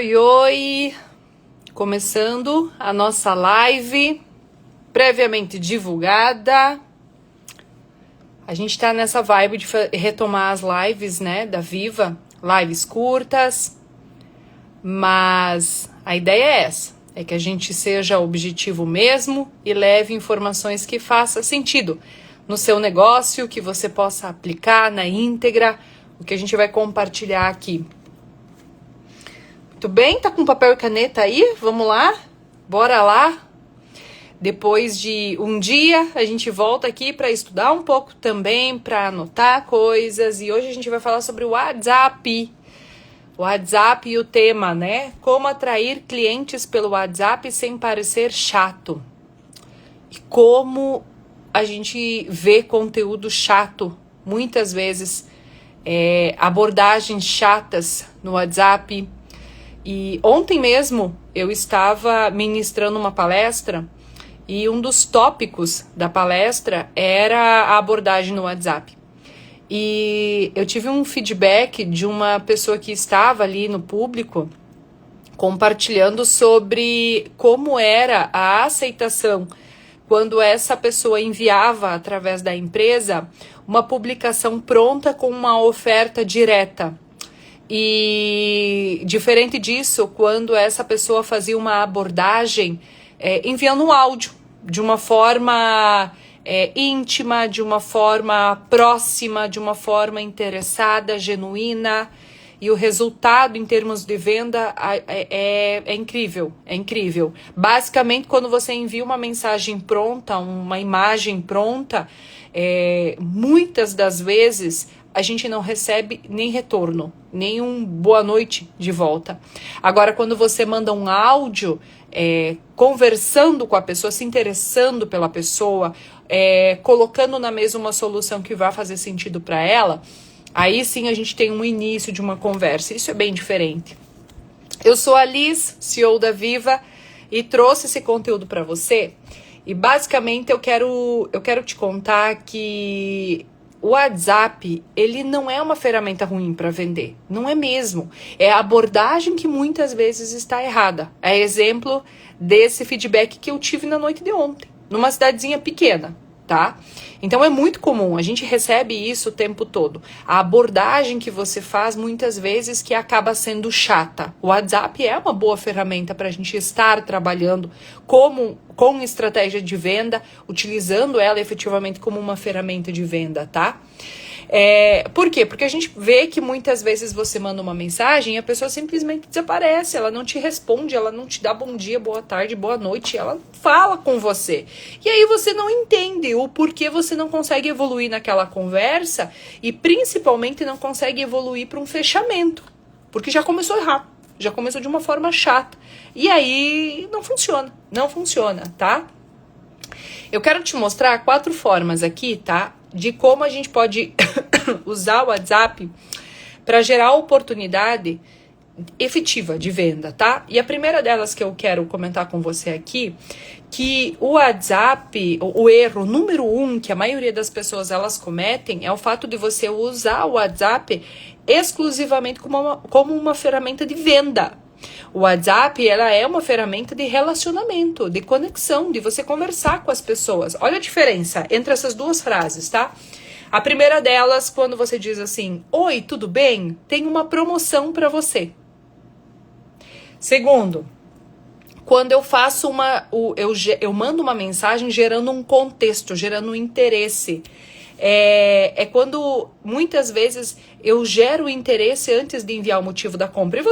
Oi, oi! Começando a nossa live previamente divulgada. A gente tá nessa vibe de retomar as lives, né, da Viva, lives curtas, mas a ideia é essa, é que a gente seja objetivo mesmo e leve informações que façam sentido no seu negócio, que você possa aplicar na íntegra, o que a gente vai compartilhar aqui. Muito bem? Tá com papel e caneta aí? Vamos lá? Bora lá? Depois de um dia, a gente volta aqui para estudar um pouco também, para anotar coisas. E hoje a gente vai falar sobre o WhatsApp. O WhatsApp e o tema, né? Como atrair clientes pelo WhatsApp sem parecer chato. E como a gente vê conteúdo chato, muitas vezes, abordagens chatas no WhatsApp. E ontem mesmo eu estava ministrando uma palestra e um dos tópicos da palestra era a abordagem no WhatsApp. E eu tive um feedback de uma pessoa que estava ali no público compartilhando sobre como era a aceitação quando essa pessoa enviava através da empresa uma publicação pronta com uma oferta direta. E diferente disso, quando essa pessoa fazia uma abordagem enviando um áudio de uma forma íntima, de uma forma próxima, de uma forma interessada, genuína, e o resultado em termos de venda é incrível, é incrível. Basicamente, quando você envia uma mensagem pronta, uma imagem pronta, muitas das vezes a gente não recebe nem retorno, nem um boa noite de volta. Agora, quando você manda um áudio conversando com a pessoa, se interessando pela pessoa, colocando na mesa uma solução que vai fazer sentido para ela, aí sim a gente tem um início de uma conversa. Isso é bem diferente. Eu sou a Liz, CEO da Viva, e trouxe esse conteúdo para você. E basicamente eu quero te contar que o WhatsApp, ele não é uma ferramenta ruim para vender, não é mesmo. É a abordagem que muitas vezes está errada. É exemplo desse feedback que eu tive na noite de ontem, numa cidadezinha pequena, tá? Então é muito comum, a gente recebe isso o tempo todo. A abordagem que você faz muitas vezes que acaba sendo chata. O WhatsApp é uma boa ferramenta para a gente estar trabalhando com estratégia de venda, utilizando ela efetivamente como uma ferramenta de venda, tá? Por quê? Porque a gente vê que muitas vezes você manda uma mensagem e a pessoa simplesmente desaparece, ela não te responde, ela não te dá bom dia, boa tarde, boa noite, ela fala com você. E aí você não entende o porquê você não consegue evoluir naquela conversa e principalmente não consegue evoluir para um fechamento, porque já começou errado, já começou de uma forma chata. E aí não funciona, tá? Eu quero te mostrar 4 formas aqui, tá? De como a gente pode usar o WhatsApp para gerar oportunidade efetiva de venda, tá? E a primeira delas que eu quero comentar com você aqui, que o WhatsApp, o erro número 1 que a maioria das pessoas elas cometem é o fato de você usar o WhatsApp exclusivamente como uma ferramenta de venda. O WhatsApp, ela é uma ferramenta de relacionamento, de conexão, de você conversar com as pessoas. Olha a diferença entre essas duas frases, tá? A primeira delas, quando você diz assim, oi, tudo bem? Tem uma promoção para você. Segundo, quando eu faço eu mando uma mensagem gerando um contexto, gerando um interesse. Quando muitas vezes eu gero interesse antes de enviar o motivo da compra. E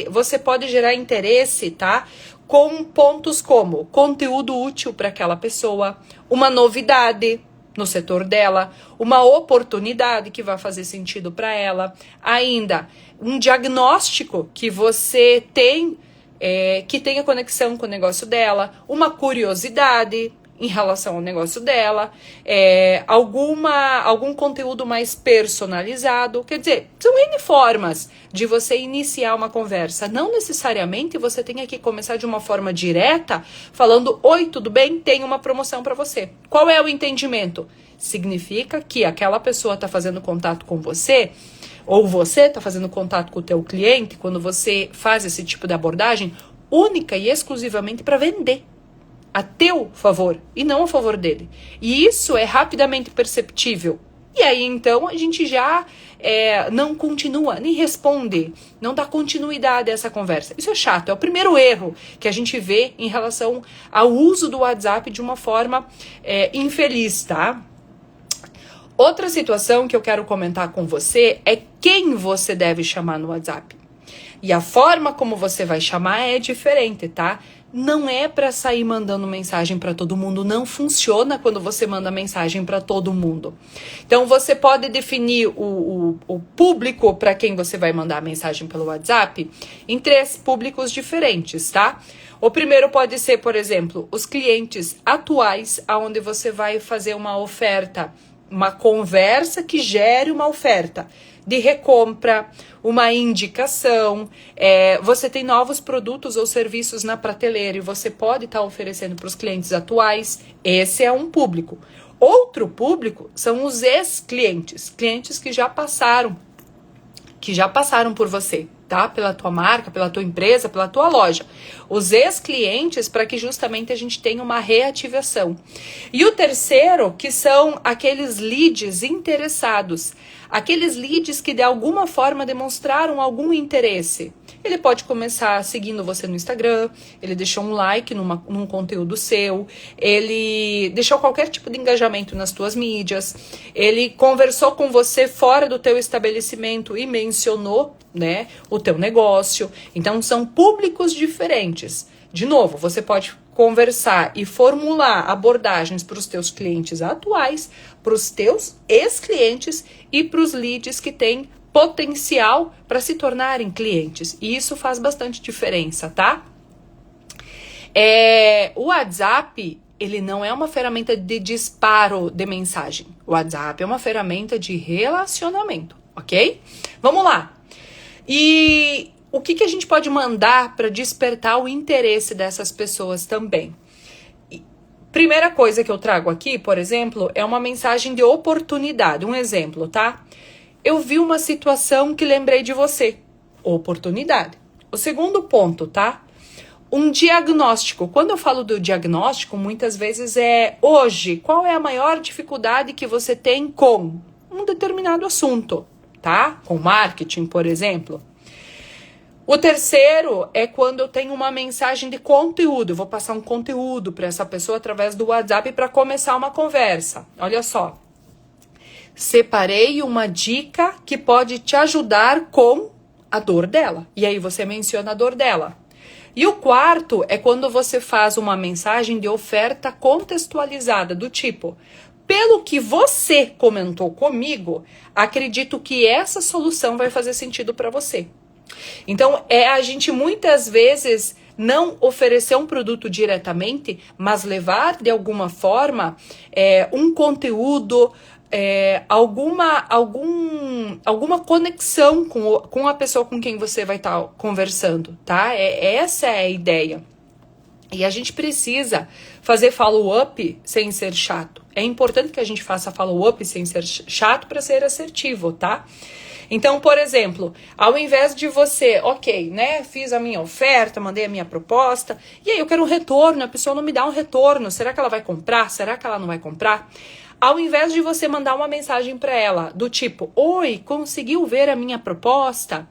você pode gerar interesse, tá? Com pontos como conteúdo útil para aquela pessoa, uma novidade no setor dela, uma oportunidade que vai fazer sentido para ela, ainda um diagnóstico que você tem, que tenha conexão com o negócio dela, uma curiosidade em relação ao negócio dela, algum conteúdo mais personalizado. Quer dizer, são N formas de você iniciar uma conversa. Não necessariamente você tenha que começar de uma forma direta, falando, oi, tudo bem? Tem uma promoção para você. Qual é o entendimento? Significa que aquela pessoa está fazendo contato com você, ou você está fazendo contato com o teu cliente, quando você faz esse tipo de abordagem, única e exclusivamente para vender a teu favor e não a favor dele. E isso é rapidamente perceptível. E aí, então, a gente já não continua, nem responde, não dá continuidade a essa conversa. Isso é chato, é o primeiro erro que a gente vê em relação ao uso do WhatsApp de uma forma infeliz, tá? Outra situação que eu quero comentar com você é quem você deve chamar no WhatsApp. E a forma como você vai chamar é diferente, tá? Não é para sair mandando mensagem para todo mundo, não funciona quando você manda mensagem para todo mundo. Então você pode definir o público para quem você vai mandar a mensagem pelo WhatsApp em 3 públicos diferentes, tá? O primeiro pode ser, por exemplo, os clientes atuais, aonde você vai fazer uma oferta, uma conversa que gere uma oferta de recompra, uma indicação, você tem novos produtos ou serviços na prateleira e você pode estar oferecendo para os clientes atuais. Esse é um público. Outro público são os ex-clientes, clientes que já passaram por você, tá? Pela tua marca, pela tua empresa, pela tua loja. Os ex-clientes, para que justamente a gente tenha uma reativação. E o terceiro, que são aqueles leads interessados. Aqueles leads que de alguma forma demonstraram algum interesse. Ele pode começar seguindo você no Instagram, ele deixou um like num conteúdo seu, ele deixou qualquer tipo de engajamento nas tuas mídias, ele conversou com você fora do teu estabelecimento e mencionou, né, o teu negócio. Então são públicos diferentes. De novo, você pode conversar e formular abordagens para os teus clientes atuais, para os teus ex-clientes e para os leads que têm potencial para se tornarem clientes. E isso faz bastante diferença, tá? O WhatsApp, ele não é uma ferramenta de disparo de mensagem. O WhatsApp é uma ferramenta de relacionamento, ok? Vamos lá. E o que a gente pode mandar para despertar o interesse dessas pessoas também? Primeira coisa que eu trago aqui, por exemplo, é uma mensagem de oportunidade. Um exemplo, tá? Eu vi uma situação que lembrei de você. Oportunidade. O segundo ponto, tá? Um diagnóstico. Quando eu falo do diagnóstico, muitas vezes hoje, qual é a maior dificuldade que você tem com um determinado assunto, tá? Com marketing, por exemplo. O terceiro é quando eu tenho uma mensagem de conteúdo. Eu vou passar um conteúdo para essa pessoa através do WhatsApp para começar uma conversa. Olha só. Separei uma dica que pode te ajudar com a dor dela. E aí você menciona a dor dela. E o quarto é quando você faz uma mensagem de oferta contextualizada, do tipo: pelo que você comentou comigo, acredito que essa solução vai fazer sentido para você. Então, a gente muitas vezes não oferecer um produto diretamente, mas levar de alguma forma um conteúdo, alguma conexão com a pessoa com quem você vai estar conversando, tá? Essa é a ideia. E a gente precisa fazer follow-up sem ser chato. É importante que a gente faça follow-up sem ser chato para ser assertivo, tá? Então, por exemplo, ao invés de você, ok, né, fiz a minha oferta, mandei a minha proposta, e aí eu quero um retorno, a pessoa não me dá um retorno, será que ela vai comprar? Será que ela não vai comprar? Ao invés de você mandar uma mensagem para ela do tipo: oi, conseguiu ver a minha proposta?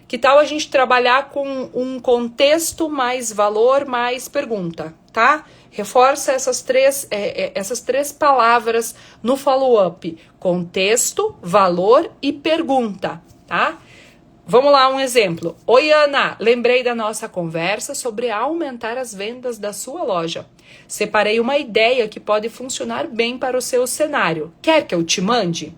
Que tal a gente trabalhar com um contexto mais valor, mais pergunta, tá? Reforça essas três palavras no follow-up: contexto, valor e pergunta, tá? Vamos lá, um exemplo. Oi, Ana, lembrei da nossa conversa sobre aumentar as vendas da sua loja. Separei uma ideia que pode funcionar bem para o seu cenário. Quer que eu te mande?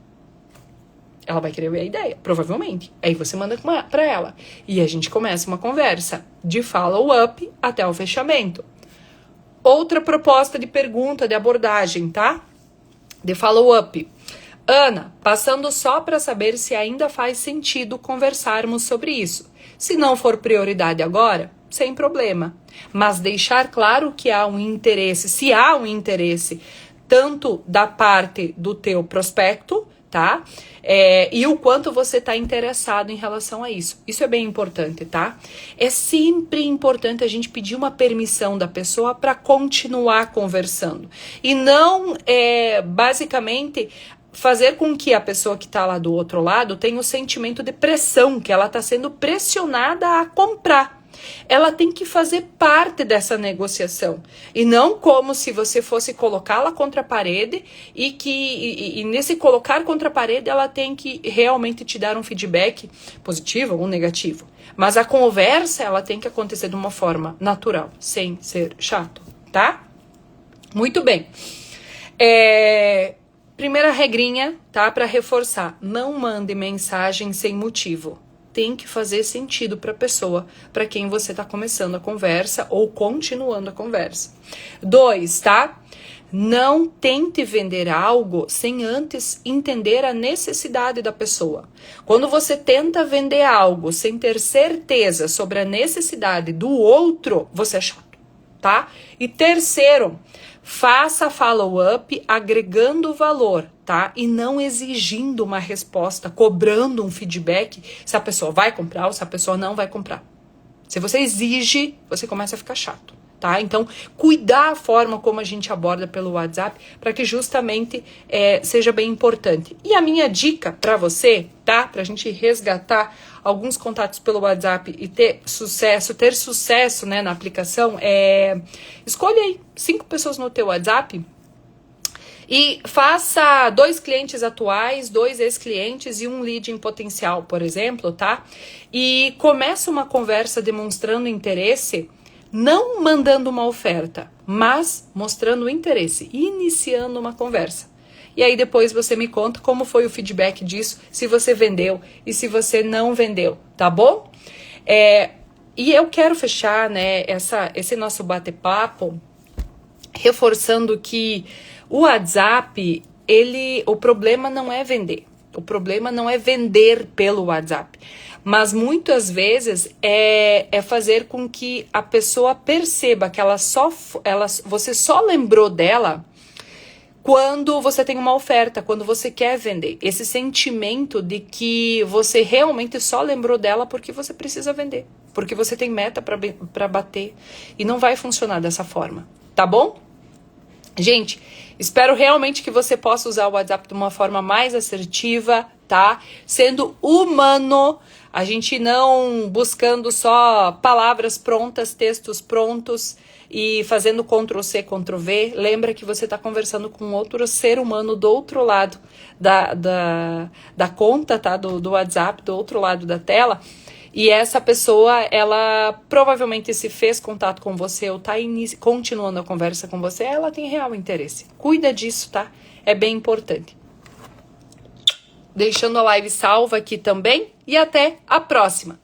Ela vai querer ver a ideia, provavelmente. Aí você manda para ela. E a gente começa uma conversa de follow-up até o fechamento. Outra proposta de pergunta, de abordagem, tá? De follow-up. Ana, passando só para saber se ainda faz sentido conversarmos sobre isso. Se não for prioridade agora, sem problema. Mas deixar claro que há um interesse, se há um interesse tanto da parte do teu prospecto, tá? E o quanto você tá interessado em relação a isso. Isso é bem importante, tá? É sempre importante a gente pedir uma permissão da pessoa para continuar conversando. E não, basicamente, fazer com que a pessoa que está lá do outro lado tenha o sentimento de pressão, que ela está sendo pressionada a comprar. Ela tem que fazer parte dessa negociação e não como se você fosse colocá-la contra a parede e nesse colocar contra a parede ela tem que realmente te dar um feedback positivo ou negativo. Mas a conversa ela tem que acontecer de uma forma natural, sem ser chato, tá? Muito bem. Primeira regrinha, tá? Para reforçar, não mande mensagem sem motivo. Tem que fazer sentido para a pessoa, para quem você está começando a conversa ou continuando a conversa. 2, tá? Não tente vender algo sem antes entender a necessidade da pessoa. Quando você tenta vender algo sem ter certeza sobre a necessidade do outro, você é chato, tá? E terceiro, faça follow-up agregando valor, tá? E não exigindo uma resposta, cobrando um feedback se a pessoa vai comprar ou se a pessoa não vai comprar. Se você exige, você começa a ficar chato, tá? Então, cuidar a forma como a gente aborda pelo WhatsApp para que justamente seja bem importante. E a minha dica para você, tá? Pra gente resgatar alguns contatos pelo WhatsApp e ter sucesso, né, na aplicação, escolha aí 5 pessoas no teu WhatsApp e faça 2 clientes atuais, 2 ex-clientes e um lead em potencial, por exemplo, tá? E começa uma conversa demonstrando interesse, não mandando uma oferta, mas mostrando interesse, iniciando uma conversa. E aí depois você me conta como foi o feedback disso, se você vendeu e se você não vendeu, tá bom? E eu quero fechar, né, esse nosso bate-papo reforçando que o WhatsApp, o problema não é vender. O problema não é vender pelo WhatsApp. Mas muitas vezes é fazer com que a pessoa perceba que você só lembrou dela quando você tem uma oferta, quando você quer vender. Esse sentimento de que você realmente só lembrou dela porque você precisa vender. Porque você tem meta para bater. E não vai funcionar dessa forma, tá bom? Gente, espero realmente que você possa usar o WhatsApp de uma forma mais assertiva, tá? Sendo humano, a gente não buscando só palavras prontas, textos prontos e fazendo Ctrl+C, Ctrl+V. Lembra que você está conversando com outro ser humano do outro lado da conta, tá? Do WhatsApp, do outro lado da tela. E essa pessoa, ela provavelmente se fez contato com você ou tá continuando a conversa com você, ela tem real interesse. Cuida disso, tá? É bem importante. Deixando a live salva aqui também e até a próxima.